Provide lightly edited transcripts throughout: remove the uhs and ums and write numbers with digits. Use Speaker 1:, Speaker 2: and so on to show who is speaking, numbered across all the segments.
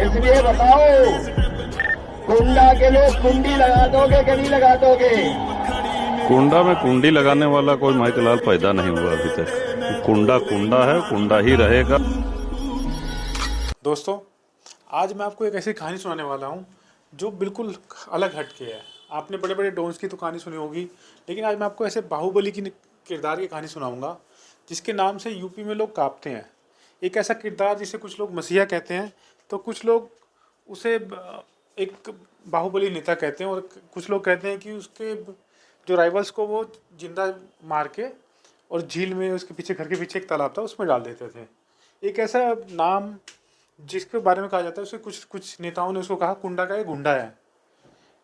Speaker 1: इसलिए बताओ, कुंडा के लोग कुंडी लगा दोगे कि नहीं लगा दोगे?
Speaker 2: कुंडा में कुंडी लगाने वाला कोई माइकलाल पैदा नहीं हुआ अभी तक। कुंडा कुंडा है, कुंडा ही रहेगा।
Speaker 3: दोस्तों, आज मैं आपको एक ऐसी कहानी सुनाने वाला हूँ जो बिल्कुल अलग हटके है। आपने बड़े बड़े डॉन्स की तो कहानी सुनी होगी, लेकिन आज मैं आपको ऐसे बाहुबली की किरदार की कहानी सुनाऊंगा जिसके नाम से यूपी में लोग कांपते हैं। एक ऐसा किरदार जिसे कुछ लोग मसीहा कहते हैं, तो कुछ लोग उसे एक बाहुबली नेता कहते हैं, और कुछ लोग कहते हैं कि उसके जो राइवल्स को वो जिंदा मार के और झील में, उसके पीछे, घर के पीछे एक तालाब था, उसमें डाल देते थे। एक ऐसा नाम जिसके बारे में कहा जाता है, उसे कुछ कुछ नेताओं ने उसको कहा कुंडा का ये गुंडा है।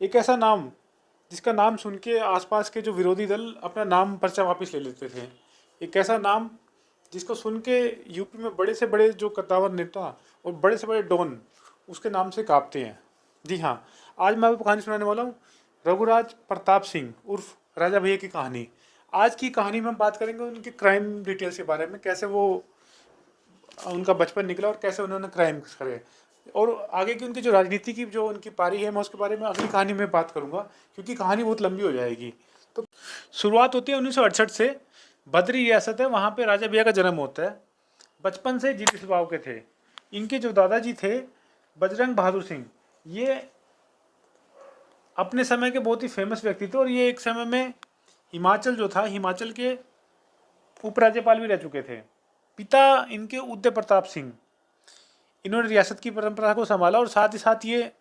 Speaker 3: एक ऐसा नाम जिसका नाम सुन के आसपास के जो विरोधी दल अपना नाम पर्चा वापस ले लेते थे। एक ऐसा नाम जिसको सुन के यूपी में बड़े से बड़े जो कद्दावर नेता और बड़े से बड़े डॉन उसके नाम से कांपते हैं। जी हाँ, आज मैं आपको कहानी सुनाने वाला हूँ रघुराज प्रताप सिंह उर्फ राजा भैया की कहानी। आज की कहानी में हम बात करेंगे उनके क्राइम डिटेल्स के बारे में, कैसे वो उनका बचपन निकला और कैसे उन्होंने क्राइम करे, और आगे की उनकी जो राजनीति की जो उनकी पारी है, मैं उसके बारे में अगली कहानी में बात करूंगा, क्योंकि कहानी बहुत लंबी हो जाएगी। तो शुरुआत होती है 1968 से। बद्री रियासत है, वहाँ पे राजा भैया का जन्म होता है। बचपन से जिद्दी स्वभाव के थे। इनके जो दादाजी थे बजरंग बहादुर सिंह, ये अपने समय के बहुत ही फेमस व्यक्ति थे, और ये एक समय में हिमाचल जो था, हिमाचल के उपराज्यपाल भी रह चुके थे। पिता इनके उदय प्रताप सिंह, इन्होंने रियासत की परंपरा को संभाला, और साथ ही साथ ये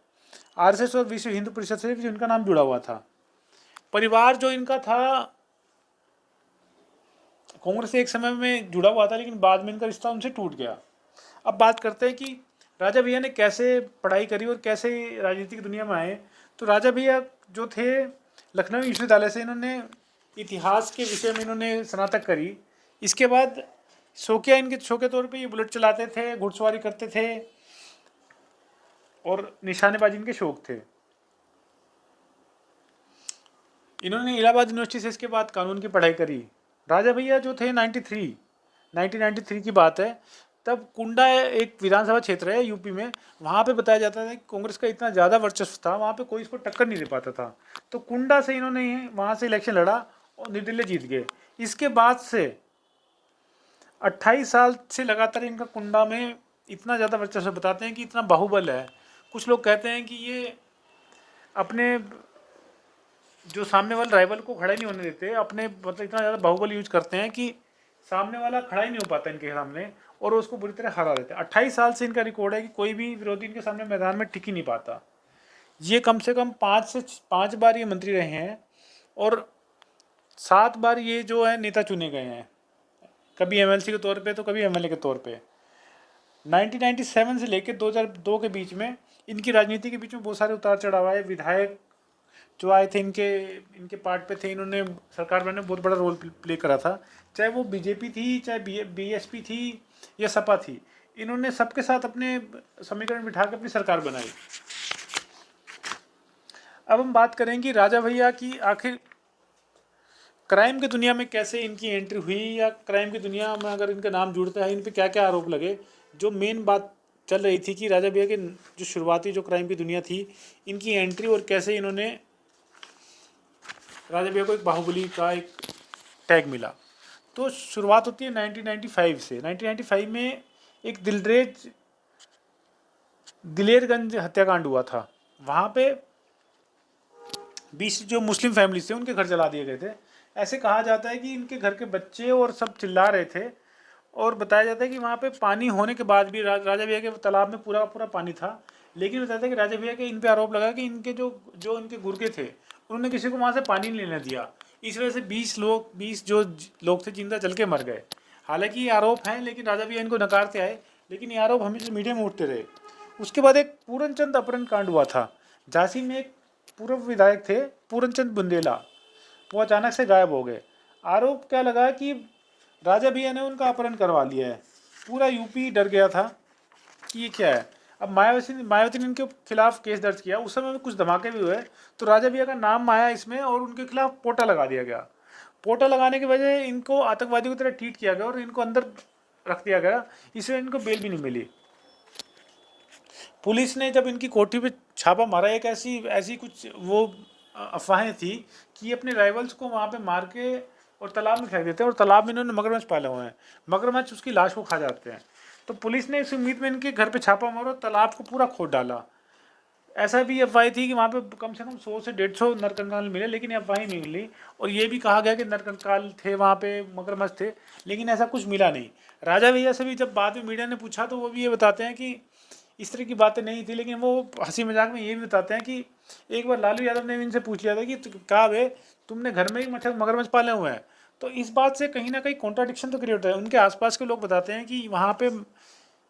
Speaker 3: आरएसएस और विश्व हिंदू परिषद से भी इनका नाम जुड़ा हुआ था। परिवार जो इनका था कांग्रेस से एक समय में जुड़ा हुआ था, लेकिन बाद में इनका रिश्ता उनसे टूट गया। अब बात करते हैं कि राजा भैया ने कैसे पढ़ाई करी और कैसे राजनीति की दुनिया में आए। तो राजा भैया जो थे लखनऊ विश्वविद्यालय से, इन्होंने इतिहास के विषय में इन्होंने स्नातक करी। इसके बाद शौकिया, इनके शौक के तौर पे ये बुलेट चलाते थे, घुड़सवारी करते थे, और निशानेबाजी इनके शौक थे। इन्होंने इलाहाबाद यूनिवर्सिटी से इसके बाद कानून की पढ़ाई करी। राजा भैया जो थे 1993 की बात है, तब कुंडा एक विधानसभा क्षेत्र है यूपी में, वहाँ पे बताया जाता है कि कांग्रेस का इतना ज़्यादा वर्चस्व था, वहाँ पे कोई इसको टक्कर नहीं दे पाता था। तो कुंडा से इन्होंने वहाँ से इलेक्शन लड़ा और निर्दलीय जीत गए। इसके बाद से 28 साल से लगातार इनका कुंडा में इतना ज़्यादा वर्चस्व, बताते हैं कि इतना बाहुबल है। कुछ लोग कहते हैं कि ये अपने जो सामने वाले राइवल को खड़ा ही नहीं होने देते, अपने मतलब इतना ज़्यादा बाहुबल यूज करते हैं कि सामने वाला खड़ा ही नहीं हो पाता इनके सामने, और उसको बुरी तरह हरा देते हैं। 28 साल से इनका रिकॉर्ड है कि कोई भी विरोधी इनके सामने मैदान में टिक ही नहीं पाता। ये कम से कम 5 बार ये मंत्री रहे हैं, और 7 बार ये जो है नेता चुने गए हैं, कभी एमएलसी के तौर पे तो कभी एमएलए के तौर पे। 1997 से लेकर 2002 के बीच में इनकी राजनीति के बीच में बहुत सारे उतार चढ़ाव आए। विधायक जो आए थे इनके पार्ट पे थे, इन्होंने सरकार बनाने में बहुत बड़ा रोल प्ले करा था। चाहे वो बीजेपी थी, चाहे बीएसपी थी या सपा थी, इन्होंने सबके साथ अपने समीकरण बिठा के अपनी सरकार बनाई। अब हम बात करें कि राजा भैया की आखिर क्राइम की दुनिया में कैसे इनकी एंट्री हुई, या क्राइम की दुनिया में अगर इनका नाम जुड़ता है, इन पे क्या क्या आरोप लगे। जो मेन बात चल रही थी कि राजा भैया के जो शुरुआती जो क्राइम की दुनिया थी, इनकी एंट्री, और कैसे इन्होंने राजा भैया को एक बाहुबली का एक टैग मिला। तो शुरुआत होती है 1995 से। 1995 में एक दिलेरगंज हत्याकांड हुआ था। वहाँ पे 20 जो मुस्लिम फैमिली थे उनके घर जला दिए गए थे। ऐसे कहा जाता है कि इनके घर के बच्चे और सब चिल्ला रहे थे, और बताया जाता है कि वहाँ पे पानी होने के बाद भी राजा भैया के तालाब में पूरा पूरा पानी था। लेकिन बताया था कि राजा भैया के इन पे आरोप लगा कि इनके जो इनके गुर्गे थे, उन्होंने किसी को वहाँ से पानी नहीं लेने दिया। इस वजह से 20 जो लोग थे जिंदा जल के मर गए। हालांकि ये आरोप हैं, लेकिन राजा भैया इनको नकारते आए, लेकिन ये आरोप हमेशा मीडिया में उठते रहे। उसके बाद एक पूरनचंद अपहरण कांड हुआ था। झांसी में एक पूर्व विधायक थे पूरनचंद बुंदेला, वो अचानक से गायब हो गए। आरोप क्या लगा कि राजा भैया ने उनका अपहरण करवा लिया है। पूरा यूपी डर गया था कि ये क्या है। अब मायावती ने इनके खिलाफ केस दर्ज किया। उस समय में कुछ धमाके भी हुए, तो राजा भैया का नाम आया इसमें, और उनके खिलाफ पोटा लगा दिया गया। पोटा लगाने की वजह इनको आतंकवादियों की तरह ट्रीट किया गया और इनको अंदर रख दिया गया। इसलिए इनको बेल भी नहीं मिली। पुलिस ने जब इनकी कोठी पे छापा मारा, एक ऐसी ऐसी कुछ वो अफवाहें थी कि ये अपने राइवल्स को वहाँ पे मार के और तालाब में फेंक देते हैं, और तालाब में इन्होंने मगरमच्छ पाले हुए हैं, मगरमच्छ उसकी लाश को खा जाते हैं। तो पुलिस ने इस उम्मीद में इनके घर पे छापा मारा और तालाब को पूरा खोद डाला। ऐसा भी अफवाह थी कि वहाँ पे कम से कम 100 से 150 नरकंकाल मिले, लेकिन ये अफवाह नहीं मिली। और ये भी कहा गया कि नरकंकाल थे वहाँ पे, मगरमच्छ थे, लेकिन ऐसा कुछ मिला नहीं। राजा भैया से भी जब बाद में मीडिया ने पूछा तो वो भी ये बताते हैं कि इस तरह की बातें नहीं थी, लेकिन वो हंसी मजाक में ये भी बताते हैं कि एक बार लालू यादव ने इनसे पूछ लिया था कि कहा भाई तुमने घर में ही मगरमच्छ पाले हुए हैं। तो इस बात से कहीं ना कहीं कॉन्ट्राडिक्शन तो क्रिएट होता है। उनके आसपास के लोग बताते हैं कि वहाँ पे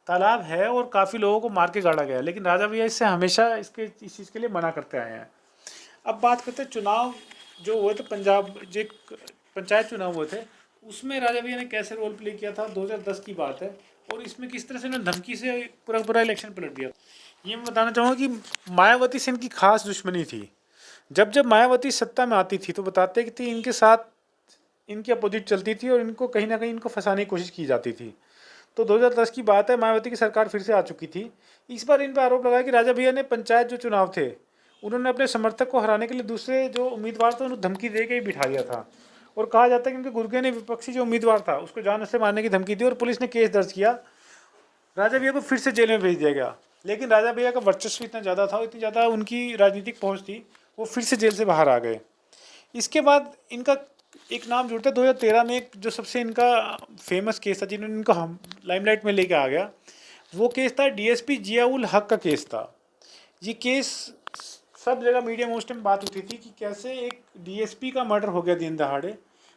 Speaker 3: तालाब है और काफ़ी लोगों को मार के गाड़ा गया है, लेकिन राजा भैया इससे हमेशा इस चीज़ के लिए मना करते आए हैं। अब बात करते हैं चुनाव जो हुए थे पंजाब, जो पंचायत चुनाव हुए थे, उसमें राजा भैया ने कैसे रोल प्ले किया था, 2010 की बात है। और इसमें किस तरह से उन्होंने धमकी से पूरा इलेक्शन पलट दिया। ये मैं बताना चाहूँगा कि मायावती से इनकी खास दुश्मनी थी। जब जब मायावती सत्ता में आती थी तो बताते कि थी इनके साथ इनकी अपोजिट चलती थी और इनको कहीं ना कहीं इनको फंसाने की कोशिश की जाती थी। तो 2010 की बात है, मायावती की सरकार फिर से आ चुकी थी। इस बार इन पर आरोप लगाया कि राजा भैया ने पंचायत जो चुनाव थे उन्होंने अपने समर्थक को हराने के लिए दूसरे जो उम्मीदवार थे उन्हें धमकी दे के ही बिठा दिया था। और कहा जाता है कि उनके गुर्गे ने विपक्षी जो उम्मीदवार था उसको जान से मारने की धमकी दी और पुलिस ने केस दर्ज किया। राजा भैया को फिर से जेल में भेज दिया गया, लेकिन राजा भैया का वर्चस्व इतना ज़्यादा था, इतनी ज़्यादा उनकी राजनीतिक पहुँच थी, वो फिर से जेल से बाहर आ गए। इसके बाद इनका एक नाम जुड़ता है 2013 में, एक जो सबसे इनका फेमस केस था जिन्होंने इनको हम लाइमलाइट में लेके आ गया, वो केस था डीएसपी जियाउल हक का केस था। ये केस सब जगह मीडिया में उस टाइम बात होती थी कि कैसे एक डीएसपी का मर्डर हो गया दिन दहाड़े।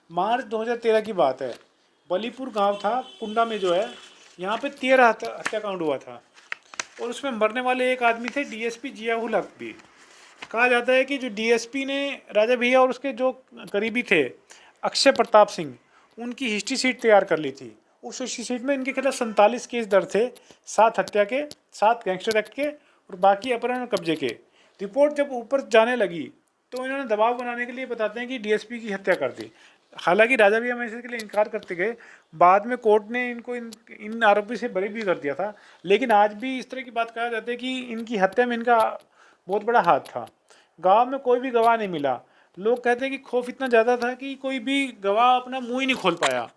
Speaker 3: मार्च 2013 की बात है, बलीपुर गांव था कुंडा में जो है, यहाँ पे 13 हत्याकांड हुआ था और उसमें मरने वाले एक आदमी थे डीएसपी जियाउल हक भी। कहा जाता है कि जो डीएसपी ने राजा भैया और उसके जो करीबी थे अक्षय प्रताप सिंह, उनकी हिस्ट्री शीट तैयार कर ली थी। उस हिस्ट्री शीट में इनके खिलाफ 47 केस दर्ज थे, 7 हत्या के, 7 गैंगस्टर एक्ट के और बाकी अपहरण और कब्जे के। रिपोर्ट जब ऊपर जाने लगी तो इन्होंने दबाव बनाने के लिए बताते हैं कि डीएसपी की हत्या कर दी। हालांकि राजा भैया हमेशा के लिए इनकार करते गए, बाद में कोर्ट ने इनको इन आरोपी से बरी भी कर दिया था। लेकिन आज भी इस तरह की बात कहा जाता है कि इनकी हत्या में इनका बहुत बड़ा हाथ था। गांव में कोई भी गवाह नहीं मिला। लोग कहते हैं कि खौफ इतना ज़्यादा था कि कोई भी गवाह अपना मुंह ही नहीं खोल पाया।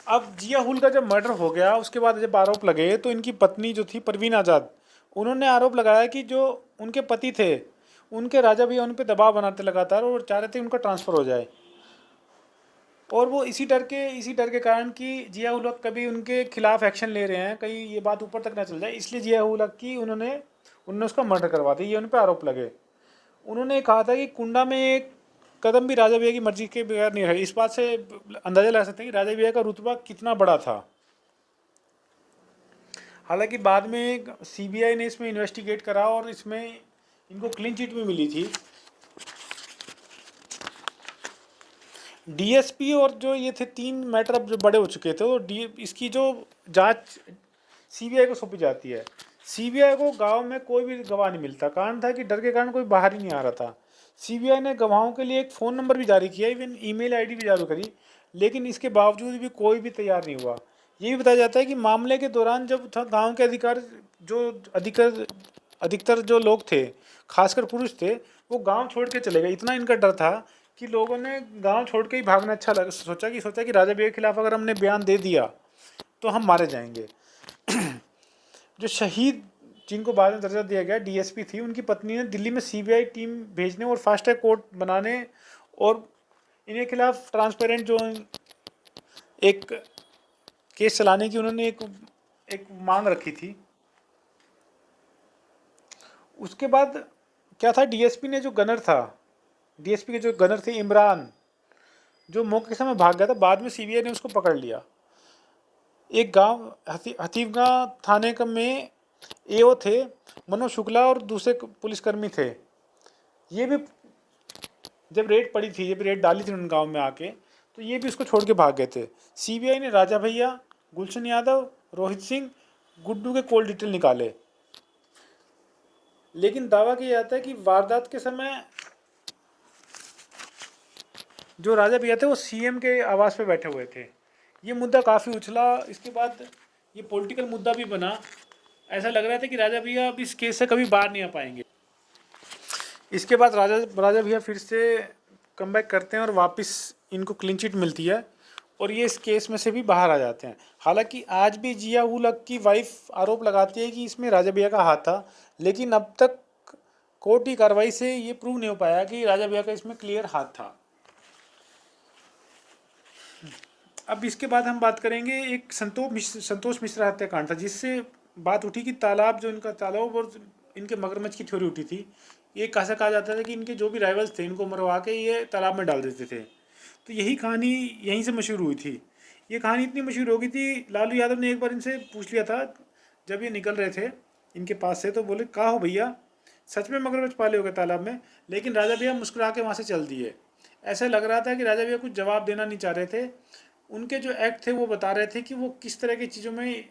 Speaker 3: अब जिया हुल का जब मर्डर हो गया उसके बाद जब आरोप लगे तो इनकी पत्नी जो थी परवीन आज़ाद, उन्होंने आरोप लगाया कि जो उनके पति थे उनके राजा भैया उन पर दबाव बनाते लगातार और चाह रहे थे उनका ट्रांसफ़र हो जाए। और वो इसी डर के कारण कि जिया उल हक कभी उनके खिलाफ एक्शन ले रहे हैं, कहीं ये बात ऊपर तक ना चल जाए, इसलिए जिया उल हक की उन्होंने उसका मर्डर करवा दिया। ये उन पर आरोप लगे। उन्होंने कहा था कि कुंडा में एक कदम भी राजा भैया की मर्जी के बगैर नहीं रहे। इस बात से अंदाजा लगा सकते हैं कि राजा भैया का रुतबा कितना बड़ा था। हालांकि बाद में सीबीआई ने इसमें इन्वेस्टिगेट करा और इसमें इनको क्लीन चिट भी मिली थी। डीएसपी और जो ये थे 3 मैटर अब जो बड़े हो चुके थे, तो इसकी जो जांच सीबीआई को सौंपी जाती है। सीबीआई को गांव में कोई भी गवाह नहीं मिलता। कारण था कि डर के कारण कोई बाहर ही नहीं आ रहा था। सीबीआई ने गवाहों के लिए एक फ़ोन नंबर भी जारी किया, इवन ईमेल आईडी भी जारी करी, लेकिन इसके बावजूद भी कोई भी तैयार नहीं हुआ। ये भी बताया जाता है कि मामले के दौरान जब गाँव के अधिकतर जो लोग थे, खासकर पुरुष थे, वो गाँव छोड़ के चले गए। इतना इनका डर था कि लोगों ने गांव छोड़ के ही भागना अच्छा लगा। सोचा कि राजा भैया के खिलाफ अगर हमने बयान दे दिया तो हम मारे जाएंगे। जो शहीद जिनको बाद में दर्जा दिया गया डीएसपी थी, उनकी पत्नी ने दिल्ली में सीबीआई टीम भेजने और फास्ट ट्रैक कोर्ट बनाने और इनके खिलाफ ट्रांसपेरेंट जो एक केस चलाने की उन्होंने एक मांग रखी थी। उसके बाद क्या था, डीएसपी ने जो गनर था, डीएसपी के जो गनर थे इमरान, जो मौके के समय भाग गया था, बाद में सीबीआई ने उसको पकड़ लिया। एक गांव हथीवगांव थाने में एओ थे मनोज शुक्ला और दूसरे पुलिसकर्मी थे। ये भी जब रेड पड़ी थी, जब रेड डाली थी उन गांव में आके, तो ये भी उसको छोड़ के भाग गए थे। सीबीआई ने राजा भैया, गुलशन यादव, रोहित सिंह, गुड्डू के कॉल डिटेल निकाले, लेकिन दावा किया जाता है कि वारदात के समय जो राजा भैया थे वो सीएम के आवास पे बैठे हुए थे। ये मुद्दा काफ़ी उछला। इसके बाद ये पॉलिटिकल मुद्दा भी बना ऐसा लग रहा था कि राजा भैया अब इस केस से कभी बाहर नहीं आ पाएंगे। इसके बाद राजा भैया फिर से कमबैक करते हैं और वापस इनको क्लीन चिट मिलती है और ये इस केस में से भी बाहर आ जाते हैं। हालांकि आज भी जिया उल हक की वाइफ आरोप लगाती है कि इसमें राजा भैया का हाथ था, लेकिन अब तक कोर्ट की कार्रवाई से ये प्रूव नहीं हो पाया कि राजा भैया का इसमें क्लियर हाथ था। अब इसके बाद हम बात करेंगे एक संतोष मिश्रा हत्याकांड था, जिससे बात उठी कि तालाब जो इनका तालाब और इनके मगरमच्छ की थ्योरी उठी थी। ये कैसा कहा जाता था कि इनके जो भी राइवल्स थे इनको मरवा के ये तालाब में डाल देते थे। तो यही कहानी यहीं से मशहूर हुई थी। ये कहानी इतनी मशहूर हो गई थी, लालू यादव ने एक बार इनसे पूछ लिया था जब ये निकल रहे थे इनके पास से, तो बोले कहा हो भैया सच में मगरमच्छ पाले हो गए तालाब में? लेकिन राजा भैया मुस्कुरा के वहाँ से चल दिए। ऐसा लग रहा था कि राजा भैया कुछ जवाब देना नहीं चाह रहे थे। उनके जो एक्ट थे वो बता रहे थे कि वो किस तरह की चीज़ों में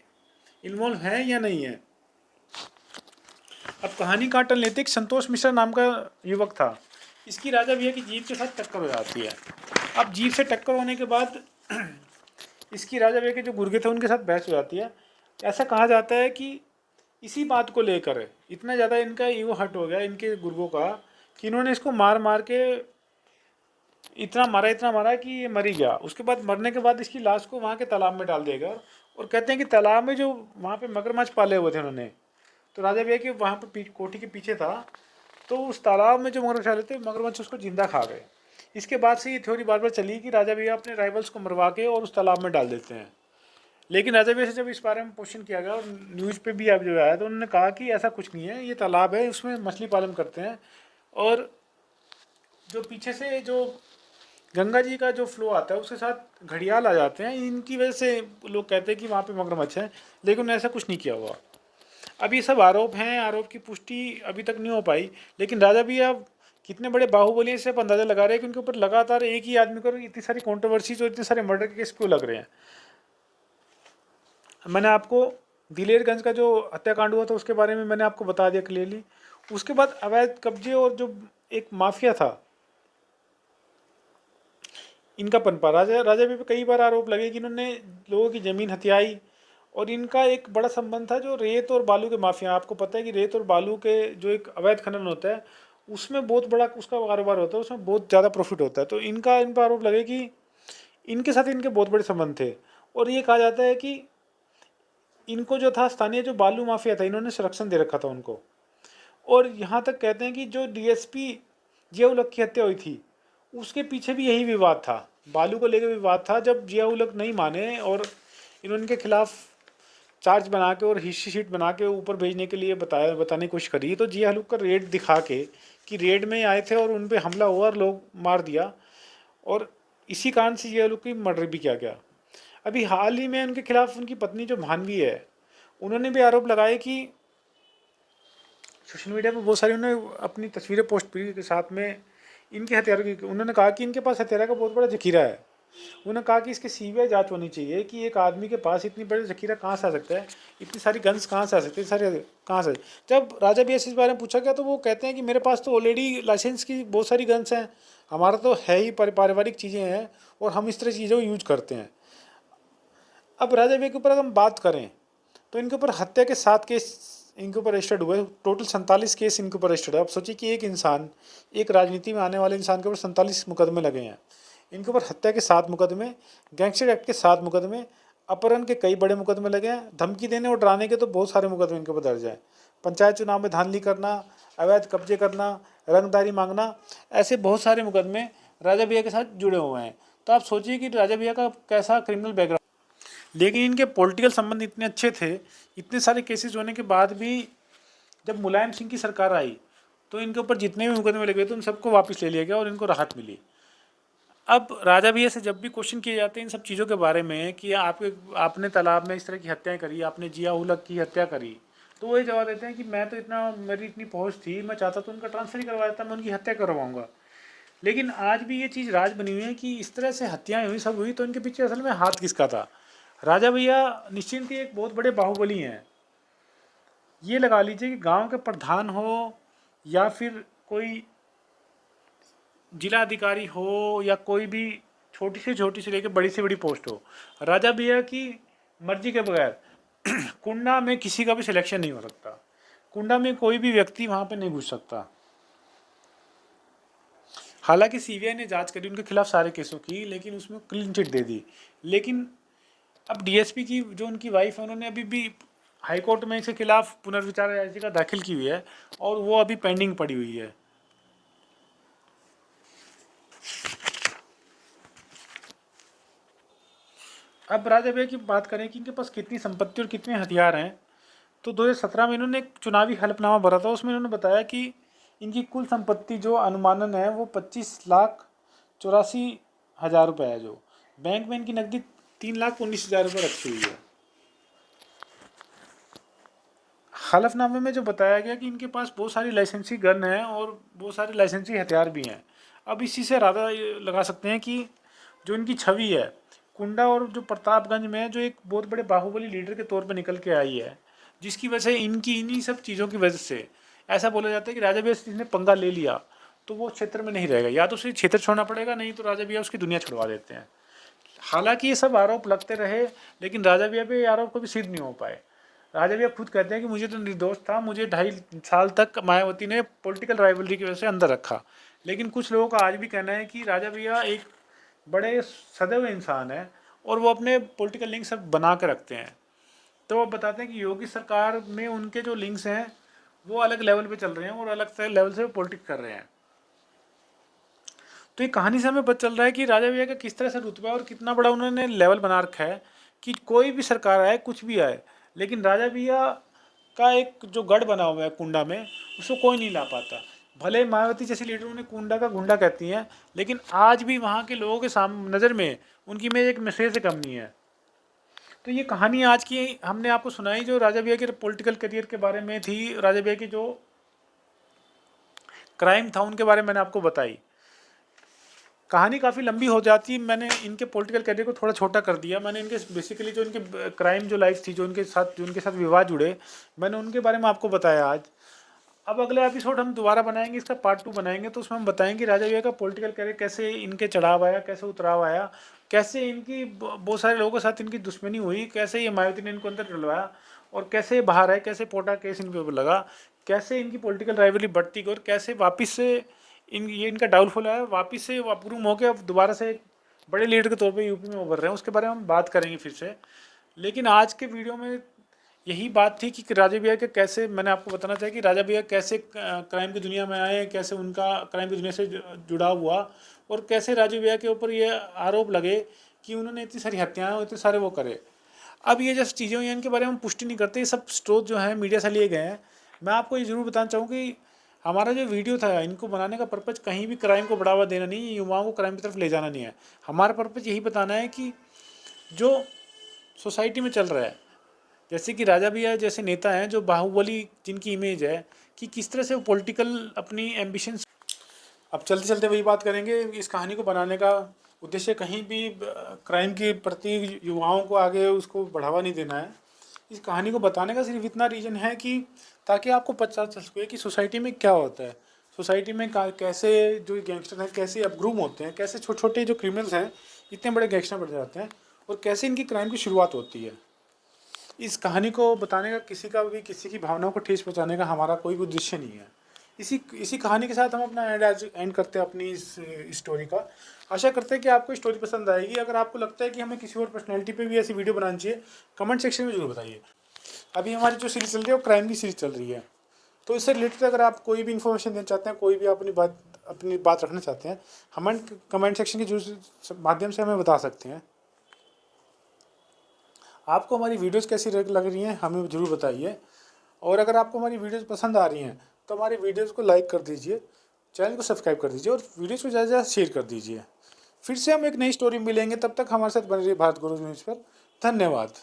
Speaker 3: इन्वॉल्व है या नहीं है। अब कहानी का टर्न लेते, एक संतोष मिश्रा नाम का युवक था। इसकी राजा भैया की जीप के साथ टक्कर हो जाती है। अब जीप से टक्कर होने के बाद इसकी राजा भैया के जो गुर्गे थे उनके साथ बहस हो जाती है। ऐसा कहा जाता है कि इसी बात को लेकर इतना ज़्यादा इनका ईगो हर्ट हो गया इनके गुर्गों का कि इन्होंने इसको मार मार के इतना मारा कि ये मर ही गया। उसके बाद मरने के बाद इसकी लाश को वहाँ के तालाब में डाल देगा और कहते हैं कि तालाब में जो वहाँ पे मगरमच्छ पाले हुए थे उन्होंने, तो राजा भैया के वहाँ पे कोठी के पीछे था, तो उस तालाब में जो मगरमच्छ पाले थे मगरमच्छ उसको जिंदा खा गए। इसके बाद से ये थ्योरी बार बार चली कि राजा भैया अपने राइवल्स को मरवा के और उस तालाब में डाल देते हैं। लेकिन राजा भैया से जब इस बारे में क्वेश्चन किया गया और न्यूज़ पे भी अब जो आया, तो उन्होंने कहा कि ऐसा कुछ नहीं है, ये तालाब है, उसमें मछली पालन करते हैं और जो पीछे से जो गंगा जी का जो फ्लो आता है उसके साथ घड़ियाल आ जाते हैं, इनकी वजह से लोग कहते हैं कि वहाँ पे मगरमच्छ है, लेकिन ऐसा कुछ नहीं किया हुआ। अब ये सब आरोप हैं, आरोप की पुष्टि अभी तक नहीं हो पाई। लेकिन राजा भैया कितने बड़े बाहुबली हैं, इससे आप अंदाज़ा लगा रहे हैं कि उनके ऊपर लगातार एक ही आदमी को इतनी सारी कॉन्ट्रोवर्सीज और इतने सारे मर्डर के केस क्यों लग रहे हैं। मैंने आपको दिलेरगंज का जो हत्याकांड हुआ था उसके बारे में मैंने आपको बता दिया क्लियरली। उसके बाद अवैध कब्जे और जो एक माफिया था इनका पनपा, राजा भी पे कई बार आरोप लगे कि इन्होंने लोगों की ज़मीन हथियाई और इनका एक बड़ा संबंध था जो रेत और बालू के माफिया। आपको पता है कि रेत और बालू के जो एक अवैध खनन होता है उसमें बहुत बड़ा उसका कारोबार होता है, उसमें बहुत ज़्यादा प्रॉफिट होता है। तो इन पर आरोप लगे कि इनके साथ इनके बहुत बड़े संबंध थे और ये कहा जाता है कि इनको जो था स्थानीय जो बालू माफिया था इन्होंने संरक्षण दे रखा था उनको। और यहाँ तक कहते हैं कि जो डीएसपी जिया उल हक की हत्या हुई थी उसके पीछे भी यही विवाद था, बालू को लेकर विवाद था। जब जिया उल हक नहीं माने और इन्होंने के खिलाफ चार्ज बना के और हिस्ट्री शीट बना के ऊपर भेजने के लिए बताने की कोशिश करी, तो जिया उल हक का रेड दिखा के कि रेड में आए थे और उन पर हमला हुआ और लोग मार दिया, और इसी कारण से जिया उल हक की मर्डर भी किया गया। अभी हाल ही में उनके खिलाफ उनकी पत्नी जो भानवी है उन्होंने भी आरोप लगाए कि सोशल मीडिया पर बहुत सारी उन्होंने अपनी तस्वीरें पोस्ट की के साथ में इनके हथियारों की। उन्होंने कहा कि इनके पास हथियारों का बहुत बड़ा जखीरा है। उन्होंने कहा कि इसकी सीबीआई जांच होनी चाहिए कि एक आदमी के पास इतनी बड़ी जखीरा कहाँ से आ सकता है, इतनी सारी गन्स कहाँ से आ सकती है, सारे कहाँ से। जब राजा भैया से इस बारे में पूछा गया तो वो कहते हैं कि मेरे पास तो ऑलरेडी लाइसेंस की बहुत सारी गन्स हैं, हमारा तो है ही पारिवारिक चीज़ें हैं और हम इस तरह चीज़ों को यूज करते हैं। अब राजा भैया के ऊपर अगर हम बात करें तो इनके ऊपर हत्या के 7 केस इनके ऊपर रजिस्टर्ड हुए, टोटल 47 केस इनके ऊपर रजिस्टर्ड है। अब सोचिए कि एक इंसान, एक राजनीति में आने वाले इंसान के ऊपर 47 मुकदमे लगे हैं। इनके ऊपर हत्या के 7 मुकदमे, गैंगस्टर एक्ट के 7 मुकदमे, अपहरण के कई बड़े मुकदमे लगे हैं, धमकी देने और डराने के तो बहुत सारे मुकदमे इनके ऊपर दर्ज हैं, पंचायत चुनाव में धांधली करना, अवैध कब्जे करना, रंगदारी मांगना, ऐसे बहुत सारे मुकदमे राजा भैया के साथ जुड़े हुए हैं। तो आप सोचिए कि राजा भैया का कैसा क्रिमिनल बैकग्राउंड। लेकिन इनके पॉलिटिकल संबंध इतने अच्छे थे, इतने सारे केसेस होने के बाद भी जब मुलायम सिंह की सरकार आई तो इनके ऊपर जितने भी मुकदमे लगे थे उन सबको वापस ले लिया गया और इनको राहत मिली। अब राजा भैया से जब भी क्वेश्चन किए जाते हैं इन सब चीज़ों के बारे में कि आपने तालाब में इस तरह की हत्याएं करी, आपने जिया उल हक की हत्या करी, तो वही जवाब देते हैं कि मैं तो मेरी इतनी पहुँच थी, मैं चाहता तो उनका ट्रांसफ़र ही करवा देता, मैं उनकी हत्या करवाऊँगा। लेकिन आज भी ये चीज़ राज बनी हुई है कि इस तरह से हत्याएँ हुई, सब हुई, तो इनके पीछे असल में हाथ किसका था। राजा भैया निश्चिंत ही एक बहुत बड़े बाहुबली हैं। ये लगा लीजिए कि गांव के प्रधान हो या फिर कोई जिला अधिकारी हो या कोई भी छोटी से लेकर बड़ी से बड़ी पोस्ट हो, राजा भैया की मर्जी के बगैर कुंडा में किसी का भी सिलेक्शन नहीं हो सकता। कुंडा में कोई भी व्यक्ति वहाँ पे नहीं घुस सकता। हालांकि सीबीआई ने जांच करी उनके खिलाफ सारे केसों की, लेकिन उसमें क्लीन चिट दे दी। लेकिन अब डीएसपी की जो उनकी वाइफ है, उन्होंने अभी भी हाईकोर्ट में इसके खिलाफ पुनर्विचार याचिका दाखिल की हुई है और वो अभी पेंडिंग पड़ी हुई है। अब राजा भैया की बात करें कि इनके पास कितनी संपत्ति और कितने हथियार हैं, तो 2017 में इन्होंने एक चुनावी हलफनामा भरा था। उसमें इन्होंने बताया कि इनकी कुल संपत्ति जो अनुमानन है वो 25,84,000 रुपये है। जो बैंक में इनकी नकदी 3,19,000 रुपये रखी हुई है। हलफनामे में जो बताया गया कि इनके पास बहुत सारी लाइसेंसी गन है और बहुत सारे लाइसेंसी हथियार भी हैं। अब इसी से राजा लगा सकते हैं कि जो इनकी छवि है कुंडा और जो प्रतापगंज में जो एक बहुत बड़े बाहुबली लीडर के तौर पर निकल के आई है, जिसकी वजह से इनकी इन्हीं सब चीज़ों की वजह से ऐसा बोला जाता है कि राजा भैया ने पंगा ले लिया तो वो क्षेत्र में नहीं रहेगा, या तो उसे क्षेत्र छोड़ना पड़ेगा, नहीं तो राजा भैया उसकी दुनिया छुड़वा देते हैं। हालांकि ये सब आरोप लगते रहे, लेकिन राजा भैया पे ये आरोप कभी सिद्ध नहीं हो पाए। राजा भैया खुद कहते हैं कि मुझे तो निर्दोष था, मुझे 2.5 साल तक मायावती ने पॉलिटिकल राइवलरी की वजह से अंदर रखा। लेकिन कुछ लोगों का आज भी कहना है कि राजा भैया एक बड़े सदैव इंसान है और वो अपने पॉलिटिकल लिंक सब बना के रखते हैं। तो वो बताते हैं कि योगी सरकार में उनके जो लिंक्स हैं वो अलग लेवल पे चल रहे हैं और अलग से लेवल से पॉलिटिक्स कर रहे हैं। तो ये कहानी से हमें पता चल रहा है कि राजा भैया का किस तरह से रुतबा और कितना बड़ा उन्होंने लेवल बना रखा है कि कोई भी सरकार आए, कुछ भी आए, लेकिन राजा भैया का एक जो गढ़ बना हुआ है कुंडा में, उसको कोई नहीं ला पाता। भले मायावती जैसी लीडर उन्हें कुंडा का गुंडा कहती हैं, लेकिन आज भी वहाँ के लोगों के सामने नज़र में उनकी में एक मैसेज से कम नहीं है। तो ये कहानी आज की हमने आपको सुनाई जो राजा भैया के पॉलिटिकल करियर के बारे में थी। राजा भैया की जो क्राइम था उनके बारे में मैंने आपको बताई। कहानी काफ़ी लंबी हो जाती है, मैंने इनके पॉलिटिकल करियर को थोड़ा छोटा कर दिया। मैंने इनके बेसिकली जो इनके क्राइम जो लाइफ थी, जो उनके साथ विवाद जुड़े, मैंने उनके बारे में आपको बताया आज। अब अगले एपिसोड हम दोबारा बनाएंगे, इसका पार्ट 2 बनाएंगे, तो उसमें हम बताएंगे राजा भैया का पॉलिटिकल करियर कैसे इनके चढ़ाव आया, कैसे उतराव आया, कैसे इनकी बहुत सारे लोगों के साथ इनकी दुश्मनी हुई, कैसे ये मायावती ने इनको अंदर डलवाया और कैसे ये बाहर आए, कैसे पोटा केस इनके ऊपर लगा, कैसे इनकी पॉलिटिकल राइवलरी बढ़ती गई और कैसे वापस से ये इनका डाउनफॉल है, वापस से अपग्रूम होकर अब दोबारा से एक बड़े लीडर के तौर पे यूपी में उभर रहे हैं। उसके बारे में हम बात करेंगे फिर से। लेकिन आज के वीडियो में यही बात थी कि राजा भैया के कैसे, मैंने आपको बताना चाहिए कि राजा भैया कैसे क्राइम की दुनिया में आए, कैसे उनका क्राइम की दुनिया से जुड़ाव हुआ और कैसे राजा भैया के ऊपर ये आरोप लगे कि उन्होंने इतनी सारी हत्याएं और इतने सारे वो करे। अब ये जब चीज़ें हुई हैं इनके बारे में हम पुष्टि नहीं करते, ये सब स्रोत जो है मीडिया से लिए गए हैं। मैं आपको ये ज़रूर बताना चाहूँ कि हमारा जो वीडियो था इनको बनाने का पर्पज़ कहीं भी क्राइम को बढ़ावा देना नहीं है, युवाओं को क्राइम की तरफ ले जाना नहीं है। हमारा पर्पज़ यही बताना है कि जो सोसाइटी में चल रहा है, जैसे कि राजा भैया जैसे नेता हैं जो बाहुबली जिनकी इमेज है, कि किस तरह से वो पॉलिटिकल अपनी एम्बिशंस। अब चलते चलते वही बात करेंगे। इस कहानी को बनाने का उद्देश्य कहीं भी क्राइम के प्रति युवाओं को आगे उसको बढ़ावा नहीं देना है। इस कहानी को बताने का सिर्फ इतना रीज़न है कि ताकि आपको पता चल सके कि सोसाइटी में क्या होता है, सोसाइटी में कैसे जो गैंगस्टर हैं कैसे अपग्रूम होते हैं, कैसे छोटे छोटे जो क्रिमिनल्स हैं इतने बड़े गैंगस्टर बन जाते हैं और कैसे इनकी क्राइम की शुरुआत होती है। इस कहानी को बताने का किसी की भावनाओं को ठेस पहुँचाने का हमारा कोई भी उद्देश्य नहीं है। इसी कहानी के साथ हम अपना एंड करते हैं अपनी इस स्टोरी का। आशा करते हैं कि आपको स्टोरी पसंद आएगी। अगर आपको लगता है कि हमें किसी और पर्सनैलिटी पे भी ऐसी वीडियो बनानी चाहिए, कमेंट सेक्शन में जरूर बताइए। अभी हमारी जो सीरीज़ चल रही है वो क्राइम की सीरीज़ चल रही है, तो इससे रिलेटेड अगर आप कोई भी इन्फॉर्मेशन देना चाहते हैं, कोई भी अपनी बात रखना चाहते हैं, हमें कमेंट सेक्शन के माध्यम से हमें बता सकते हैं। आपको हमारी वीडियोज़ कैसी लग रही हैं हमें ज़रूर बताइए। और अगर आपको हमारी वीडियोज़ पसंद आ रही हैं तो हमारी वीडियोज़ को लाइक कर दीजिए, चैनल को सब्सक्राइब कर दीजिए और वीडियोज़ को ज़्यादा से ज़्यादा शेयर कर दीजिए। फिर से हम एक नई स्टोरी मिलेंगे, तब तक हमारे साथ बने रहिए भारत गुरु न्यूज़ पर। धन्यवाद।